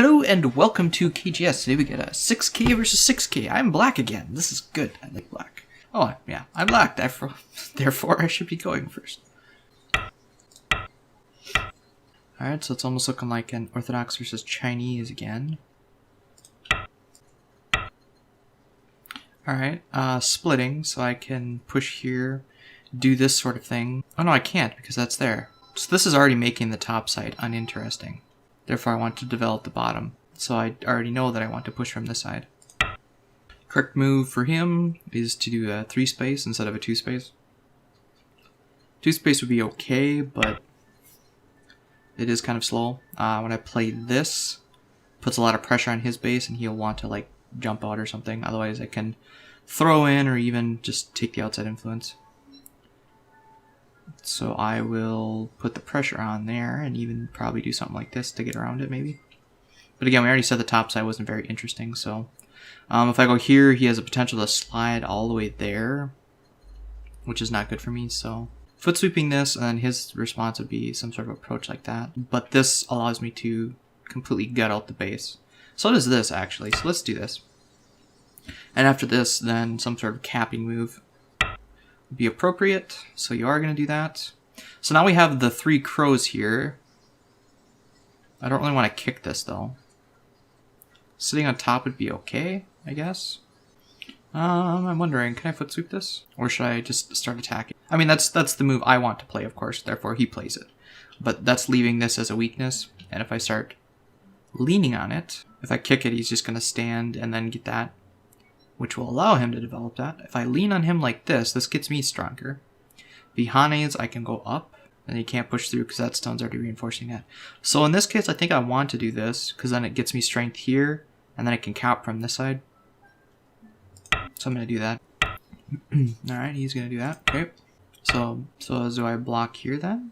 Hello and welcome to KGS. Today we get a 6K versus 6K. I'm black again. This is good. I like black. Oh, yeah. I'm black. Therefore, I should be going first. Alright, so it's almost looking like an Orthodox versus Chinese again. Alright, splitting, so I can push here, do this sort of thing. Oh no, I can't because that's there. So this is already making the top side uninteresting. Therefore, I want to develop the bottom. So I already know that I want to push from this side. Correct move for him is to do a 3-space instead of a 2-space. 2-space would be okay, but it is kind of slow. When I play this, puts a lot of pressure on his base and he'll want to like jump out or something. Otherwise I can throw in or even just take the outside influence. So I will put the pressure on there and even probably do something like this to get around it maybe. But again, we already said the top side wasn't very interesting, so if I go here, he has a potential to slide all the way there, which is not good for me. So foot sweeping this, and then his response would be some sort of approach like that. But this allows me to completely gut out the base. So does this actually, so let's do this. And after this, then some sort of capping move would be appropriate, so you are going to do that. So now we have the 3 crows here. I don't really want to kick this though. Sitting on top would be okay, I guess. I'm wondering, can I foot sweep this? Or should I just start attacking? I mean, that's the move I want to play, of course, therefore he plays it. But that's leaving this as a weakness, and if I start leaning on it, if I kick it, he's just going to stand and then get that, which will allow him to develop that. If I lean on him like this, this gets me stronger. Vihanes, I can go up, and he can't push through because that stone's already reinforcing that. So in this case, I think I want to do this, because then it gets me strength here, and then I can cap from this side. So I'm going to do that. Alright, he's going to do that. Okay. So do I block here then?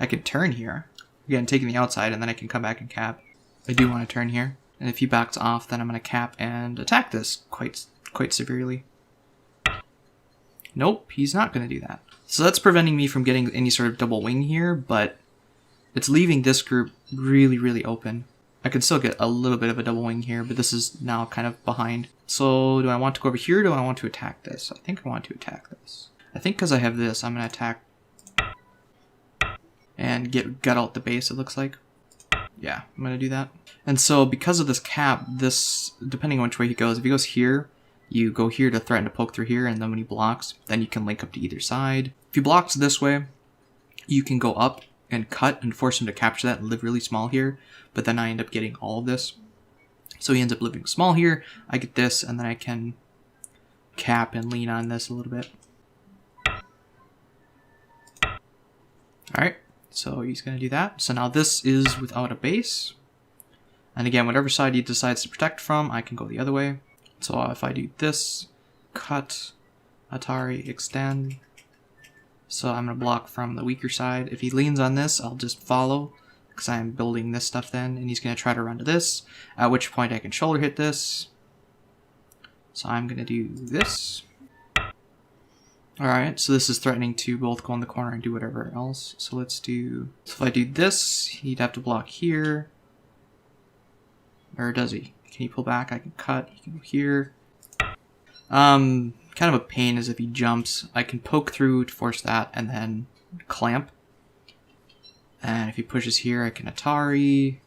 I can turn here. Again, taking the outside, and then I can come back and cap. I do want to turn here. And if he backs off, then I'm going to cap and attack this quite severely. Nope, he's not going to do that. So that's preventing me from getting any sort of double wing here, but it's leaving this group really, really open. I could still get a little bit of a double wing here, but this is now kind of behind. So do I want to go over here, or do I want to attack this? I think I want to attack this. I think because I have this, I'm going to attack and gut out the base, it looks like. Yeah, I'm going to do that. And so because of this cap, this, depending on which way he goes, if he goes here, you go here to threaten to poke through here, and then when he blocks, then you can link up to either side. If he blocks this way, you can go up and cut and force him to capture that and live really small here, but then I end up getting all of this. So he ends up living small here, I get this, and then I can cap and lean on this a little bit. Alright, so he's going to do that. So now this is without a base. And again, whatever side he decides to protect from, I can go the other way. So if I do this, cut, Atari, extend. So I'm going to block from the weaker side. If he leans on this, I'll just follow, because I'm building this stuff then, and he's going to try to run to this, at which point I can shoulder hit this. So I'm going to do this. Alright, so this is threatening to both go in the corner and do whatever else. So let's do, so if I do this, he'd have to block here. Or does he? Can he pull back? I can cut. He can go here. Kind of a pain is if he jumps. I can poke through to force that and then clamp. And if he pushes here, I can Atari.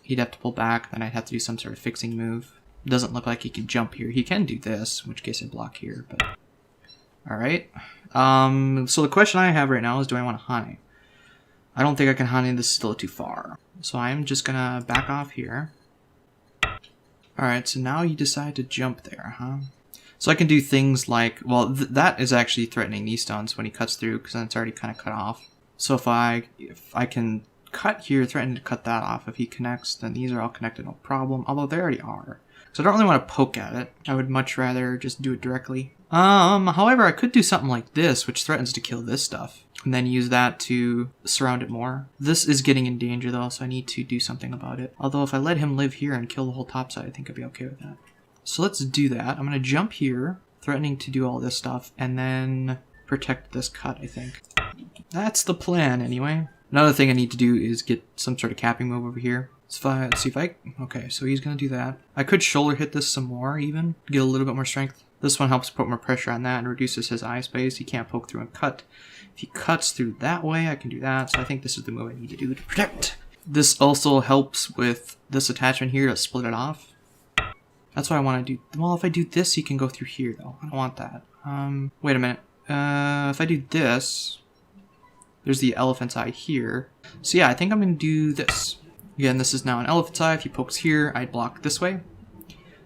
He'd have to pull back, then I'd have to do some sort of fixing move. Doesn't look like he can jump here. He can do this, in which case I block here, but... Alright. So the question I have right now is, do I want to Hane? I don't think I can Hane, this is still too far. So I'm just gonna back off here. Alright, so now you decide to jump there, huh? So I can do things like, well, that is actually threatening these stones when he cuts through, because then it's already kind of cut off. So if I can cut here, threaten to cut that off. If he connects, then these are all connected, no problem. Although they already are. So I don't really want to poke at it. I would much rather just do it directly. However, I could do something like this, which threatens to kill this stuff. And then use that to surround it more. This is getting in danger though, so I need to do something about it. Although if I let him live here and kill the whole top side, I think I'd be okay with that. So let's do that. I'm going to jump here, threatening to do all this stuff, and then protect this cut, I think. That's the plan, anyway. Another thing I need to do is get some sort of capping move over here. Let's see if I... Okay, so he's going to do that. I could shoulder hit this some more even, get a little bit more strength. This one helps put more pressure on that and reduces his eye space. He can't poke through and cut. If he cuts through that way, I can do that. So I think this is the move I need to do to protect. This also helps with this attachment here to split it off. That's what I want to do. Well, if I do this, he can go through here though. I don't want that. Wait a minute. If I do this, there's the elephant's eye here. So yeah, I think I'm going to do this. Again, this is now an elephant's eye. If he pokes here, I'd block this way.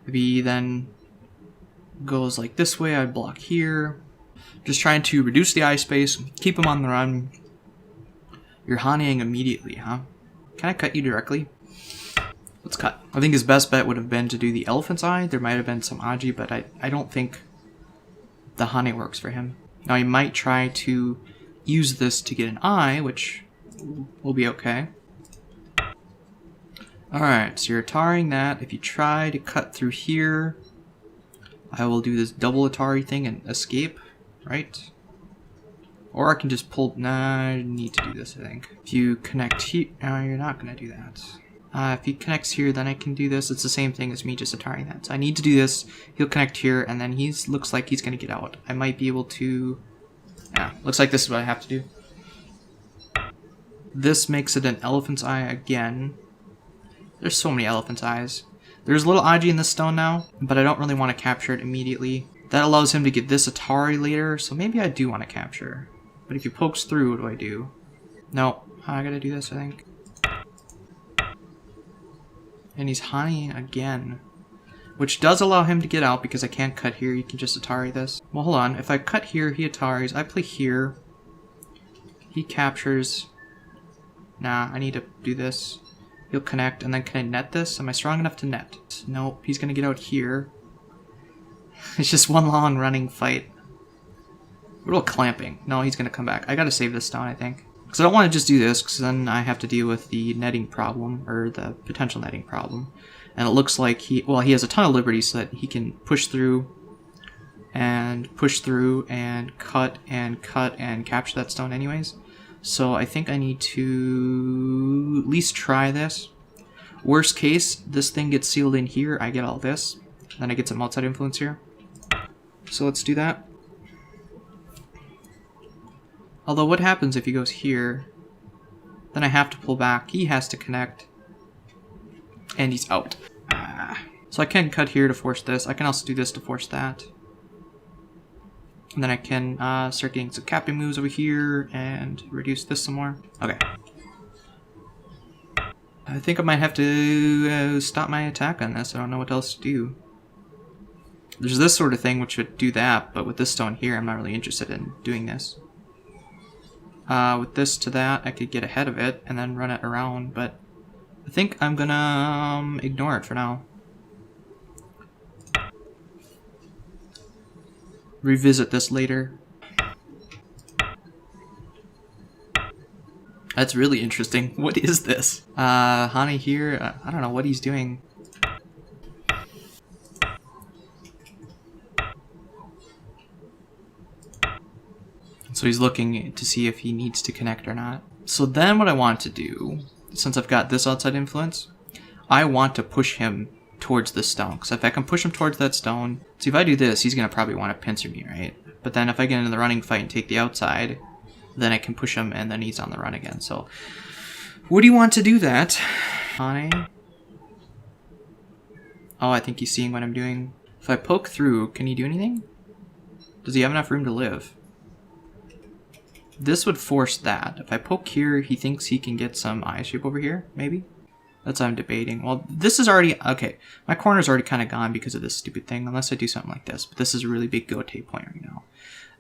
If he then goes like this way, I'd block here. Just trying to reduce the eye space, keep him on the run. You're honeying immediately, huh? Can I cut you directly? Let's cut. I think his best bet would have been to do the elephant's eye. There might have been some Aji, but I don't think the honey works for him. Now he might try to use this to get an eye, which will be okay. Alright, so you're Ataring that. If you try to cut through here, I will do this double Atari thing and escape, right? Or I can just pull... Nah, I need to do this, I think. If you connect here... No, you're not going to do that. If he connects here, then I can do this. It's the same thing as me just Ataring that. So I need to do this. He'll connect here, and then looks like he's going to get out. I might be able to... Yeah, looks like this is what I have to do. This makes it an elephant's eye again. There's so many elephant's eyes. There's a little Aji in this stone now, but I don't really want to capture it immediately. That allows him to get this Atari later, so maybe I do want to capture. But if he pokes through, what do I do? No, I gotta do this, I think. And he's honeying again, which does allow him to get out because I can't cut here. You can just Atari this. Well, hold on. If I cut here, he Ataris. I play here. He captures. Nah, I need to do this. He'll connect, and then can I net this? Am I strong enough to net? Nope, he's gonna get out here. It's just one long running fight. A little clamping. No, he's gonna come back. I gotta save this down, I think. Because I don't want to just do this, because then I have to deal with the netting problem, or the potential netting problem. And it looks like he has a ton of liberty so that he can push through, and cut, and capture that stone anyways. So I think I need to at least try this. Worst case, this thing gets sealed in here, I get all this. Then I get some outside influence here. So let's do that. Although what happens if he goes here? Then I have to pull back. He has to connect. And he's out. So I can cut here to force this. I can also do this to force that. And then I can start getting some capping moves over here and reduce this some more. Okay. I think I might have to stop my attack on this. I don't know what else to do. There's this sort of thing which would do that, but with this stone here, I'm not really interested in doing this. With this to that, I could get ahead of it and then run it around, but I think I'm gonna ignore it for now. Revisit this later. That's really interesting. What is this? Hani here, I don't know what he's doing. So he's looking to see if he needs to connect or not. So then what I want to do, since I've got this outside influence, I want to push him towards the stone. Because if I can push him towards that stone, see if I do this, he's going to probably want to pincer me, right? But then if I get into the running fight and take the outside, then I can push him and then he's on the run again. So would he want to do that? Honey? Oh, I think he's seeing what I'm doing. If I poke through, can he do anything? Does he have enough room to live? This would force that. If I poke here, he thinks he can get some eye shape over here, maybe? That's what I'm debating. Well, this is already... Okay, my corner's already kind of gone because of this stupid thing, unless I do something like this. But this is a really big Gote point right now.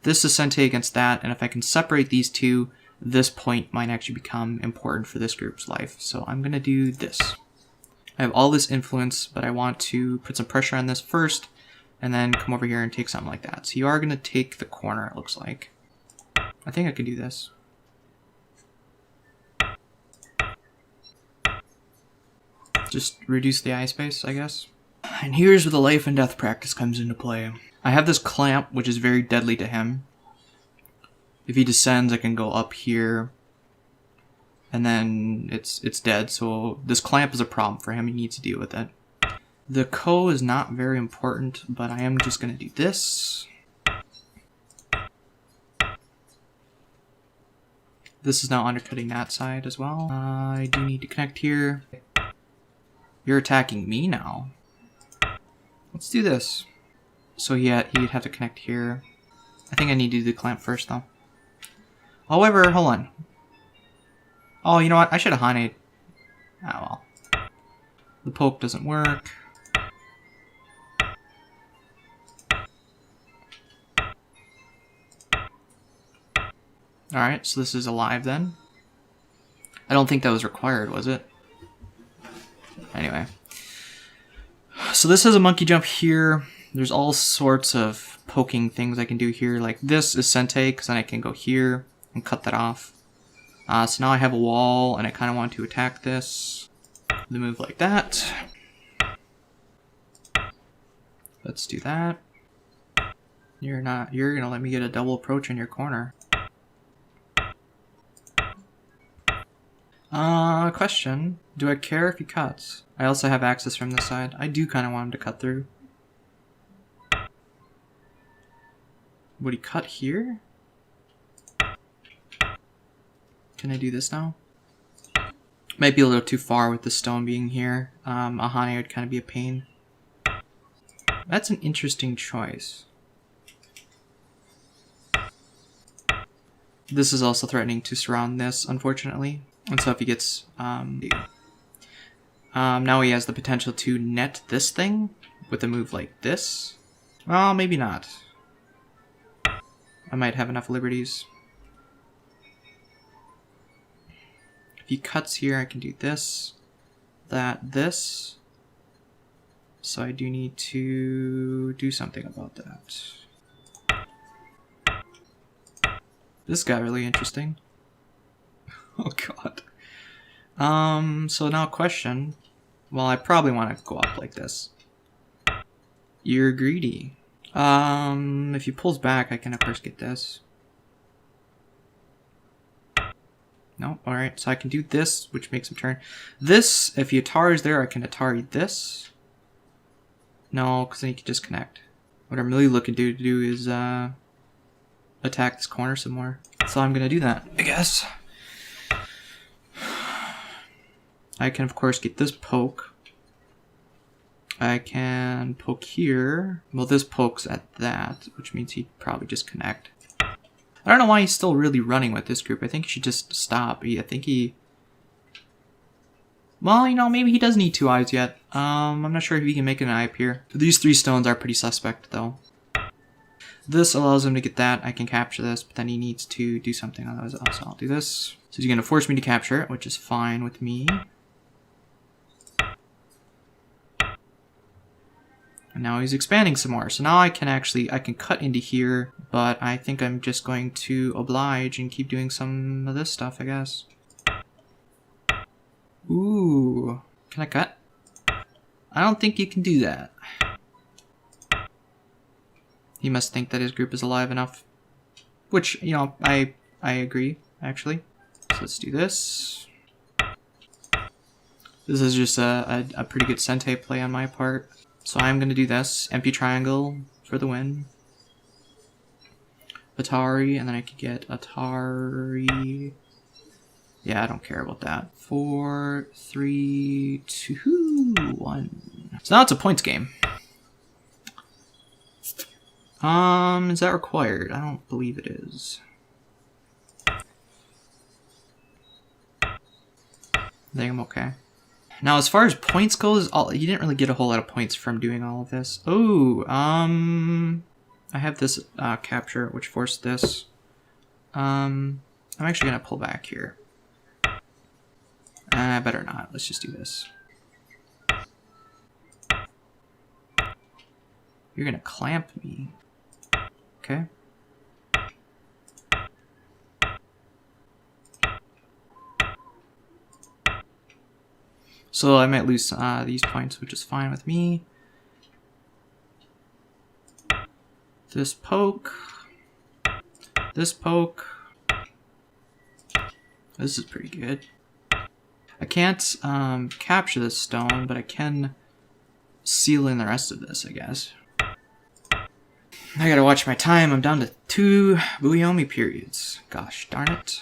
This is Sente against that, and if I can separate these two, this point might actually become important for this group's life. So I'm going to do this. I have all this influence, but I want to put some pressure on this first, and then come over here and take something like that. So you are going to take the corner, it looks like. I think I can do this. Just reduce the eye space, I guess. And here's where the life and death practice comes into play. I have this clamp, which is very deadly to him. If he descends, I can go up here. and then it's dead. So this clamp is a problem for him. He needs to deal with it. The Ko is not very important, but I am just going to do this. This is now undercutting that side as well. I do need to connect here. You're attacking me now. Let's do this. So yeah, he'd have to connect here. I think I need to do the clamp first though. However, hold on. Oh, you know what? I should have Hane. Ah, well. The poke doesn't work. Alright, so this is alive then. I don't think that was required, was it? Anyway. So this has a monkey jump here. There's all sorts of poking things I can do here. Like this is Sente, because then I can go here and cut that off. So now I have a wall, and I kind of want to attack this. The move like that. Let's do that. You're gonna let me get a double approach in your corner. Question. Do I care if he cuts? I also have access from this side. I do kind of want him to cut through. Would he cut here? Can I do this now? Might be a little too far with the stone being here. Ahane would kind of be a pain. That's an interesting choice. This is also threatening to surround this, unfortunately. And so if he gets... now he has the potential to net this thing with a move like this. Well, maybe not. I might have enough liberties. If he cuts here, I can do this, that, this. So I do need to do something about that. This got really interesting. Oh god. So now question. Well, I probably want to go up like this. You're greedy. If he pulls back, I can of course get this. No, alright, so I can do this, which makes him turn. This, if he Atari's there, I can Atari this. No, because then he can disconnect. What I'm really looking to do is attack this corner some more. So I'm gonna do that, I guess. I can of course get this poke. I can poke here. Well, this pokes at that, which means he'd probably just connect. I don't know why he's still really running with this group. I think he should just stop. I think he... Well, you know, maybe he does need 2 eyes yet. I'm not sure if he can make an eye appear. These 3 stones are pretty suspect, though. This allows him to get that. I can capture this, but then he needs to do something. Otherwise, also I'll do this. So he's going to force me to capture it, which is fine with me. And now he's expanding some more. So now I can cut into here, but I think I'm just going to oblige and keep doing some of this stuff, I guess. Ooh. Can I cut? I don't think you can do that. He must think that his group is alive enough. Which, you know, I agree, actually. So let's do this. This is just a pretty good Sente play on my part. So I'm going to do this. Empty triangle for the win. Atari, and then I could get Atari. Yeah, I don't care about that. 4, 3, 2, 1. So now it's a points game. Is that required? I don't believe it is. I think I'm okay. Now, as far as points goes, you didn't really get a whole lot of points from doing all of this. Oh, I have this capture, which forced this. I'm actually gonna pull back here. Better not. Let's just do this. You're gonna clamp me. Okay. So I might lose these points, which is fine with me. This poke. This poke. This is pretty good. I can't capture this stone, but I can seal in the rest of this, I guess. I gotta watch my time. I'm down to 2 Buyomi periods. Gosh darn it.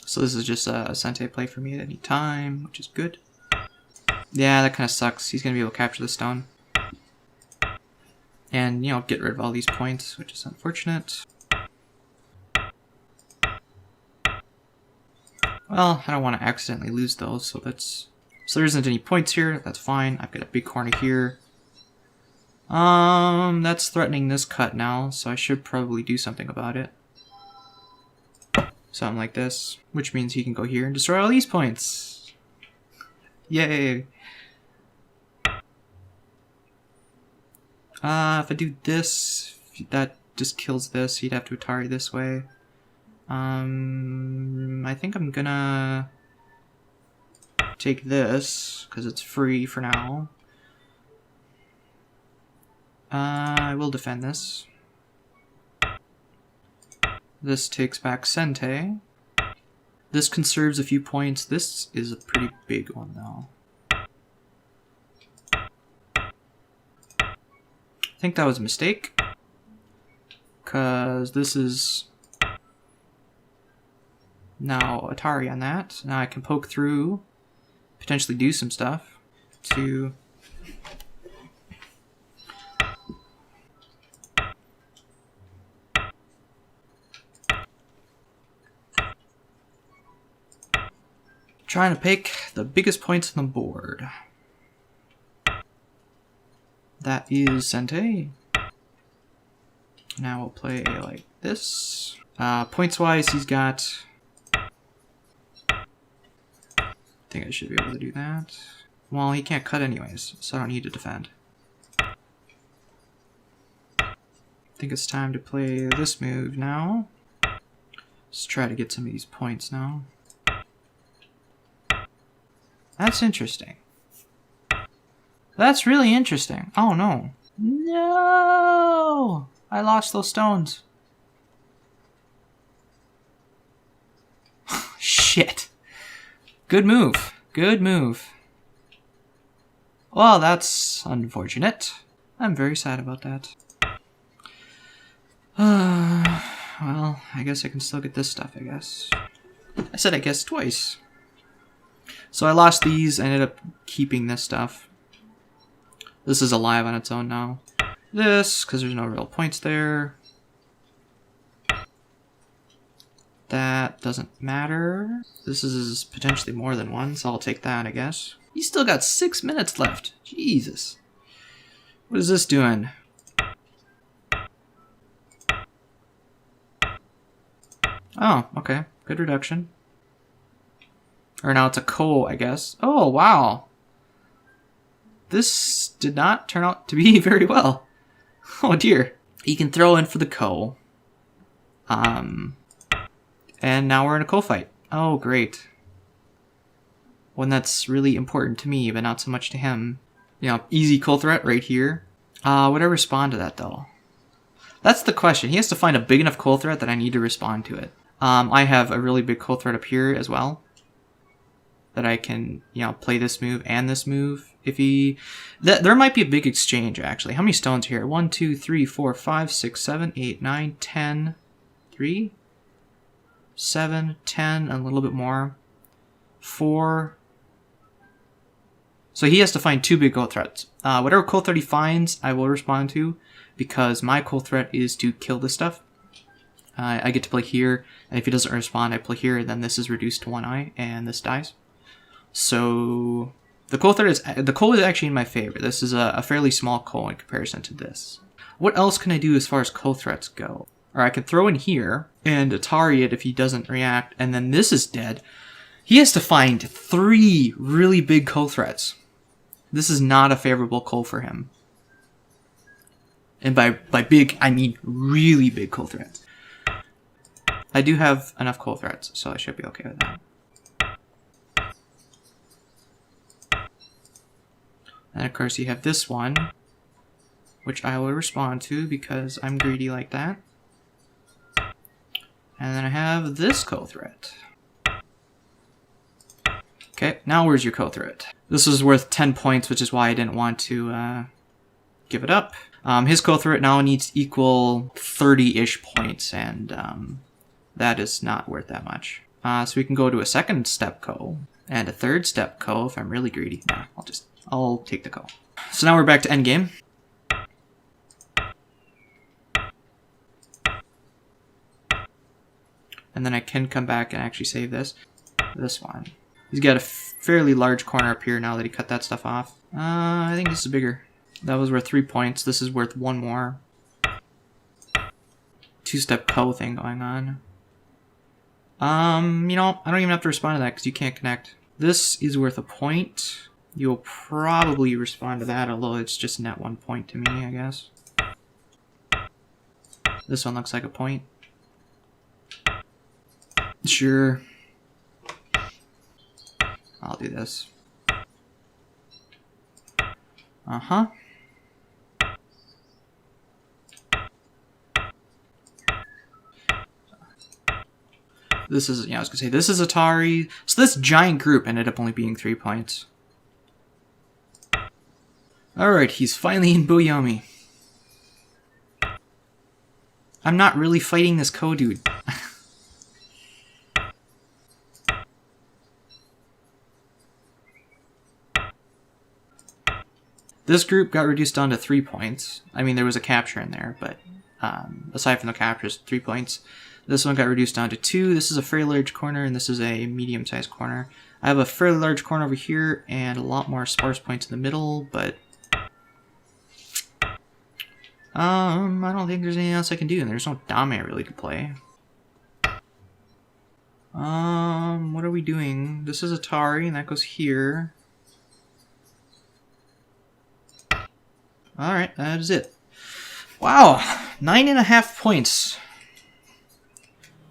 So this is just a Sente play for me at any time, which is good. Yeah, that kind of sucks. He's gonna be able to capture the stone. And, you know, get rid of all these points, which is unfortunate. Well, I don't want to accidentally lose those, so that's... So there isn't any points here, that's fine. I've got a big corner here. That's threatening this cut now, so I should probably do something about it. Something like this, which means he can go here and destroy all these points. Yay! If I do this, that just kills this. He'd have to Atari this way. I think I'm gonna take this, because it's free for now. I will defend this. This takes back Sente. This conserves a few points. This is a pretty big one, though. I think that was a mistake. Because this is... now Atari on that. Now I can poke through, potentially do some stuff to... trying to pick the biggest points on the board. That is Sente. Now we'll play like this. Points wise, he's got... I think I should be able to do that. Well, he can't cut anyways, so I don't need to defend. I think it's time to play this move now. Let's try to get some of these points now. That's interesting. That's really interesting. Oh no. No! I lost those stones. Shit. Good move. Good move. Well, that's unfortunate. I'm very sad about that. Well, I guess I can still get this stuff, I guess. I said I guess twice. So I lost these, I ended up keeping this stuff. This is alive on its own now. This, because there's no real points there. That doesn't matter. This is potentially more than one, so I'll take that, I guess. You still got 6 minutes left. Jesus. What is this doing? Oh, okay. Good reduction. Or now it's a Ko, I guess. Oh, wow. This did not turn out to be very well. Oh dear. He can throw in for the Ko. And now we're in a Ko fight. Oh, great. One that's really important to me, but not so much to him. You know, easy Ko threat right here. Would I respond to that, though? That's the question. He has to find a big enough Ko threat that I need to respond to it. I have a really big Ko threat up here as well. That I can, you know, play this move and this move. If he... there might be a big exchange, actually. How many stones here? 1, 2, 3, 4, 5, 6, 7, 8, 9, 10... 3? 7, 10, and a little bit more. 4... So he has to find 2 big Ko threats. Whatever Ko threat he finds, I will respond to, because my Ko threat is to kill this stuff. I get to play here, and if he doesn't respond, I play here, then this is reduced to 1 eye, and this dies. So the Ko threat is actually in my favor. This is a fairly small Ko in comparison to this. What else can I do as far as Ko threats go? Or I can throw in here and Atari it if he doesn't react, and then this is dead. He has to find 3 really big Ko threats. This is not a favorable Ko for him. And by big, I mean really big Ko threats. I do have enough Ko threats, so I should be okay with that. And of course you have this one, which I will respond to because I'm greedy like that. And then I have this Ko threat. Okay, now where's your co-threat? This is worth 10 points, which is why I didn't want to give it up. His co-threat now needs to equal 30-ish points, and that is not worth that much. So we can go to a second step co, and a third step co if I'm really greedy. Nah, I'll take the co. So now we're back to endgame. And then I can come back and actually save this one. He's got a fairly large corner up here now that he cut that stuff off. I think this is bigger. That was worth 3 points. This is worth 1 more. Two-step co thing going on. You know, I don't even have to respond to that because you can't connect. This is worth a point. You'll probably respond to that, although it's just net 1 point to me, I guess. This one looks like a point. Sure. I'll do this. Uh-huh. This is, yeah, I was gonna say, this is Atari. So this giant group ended up only being 3 points. Alright, he's finally in Boyami. I'm not really fighting this co-dude. This group got reduced down to 3 points. I mean, there was a capture in there, but aside from the captures, 3 points. This one got reduced down to 2. This is a fairly large corner, and this is a medium-sized corner. I have a fairly large corner over here, and a lot more sparse points in the middle, but I don't think there's anything else I can do, and there's no dame I really could play. What are we doing? This is Atari, and that goes here. Alright, that is it. Wow, 9.5 points.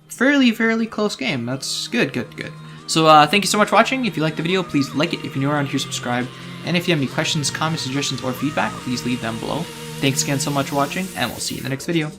Fairly close game. That's good. So thank you so much for watching. If you liked the video, please like it. If you're new around here, subscribe. And if you have any questions, comments, suggestions, or feedback, please leave them below. Thanks again so much for watching, and we'll see you in the next video.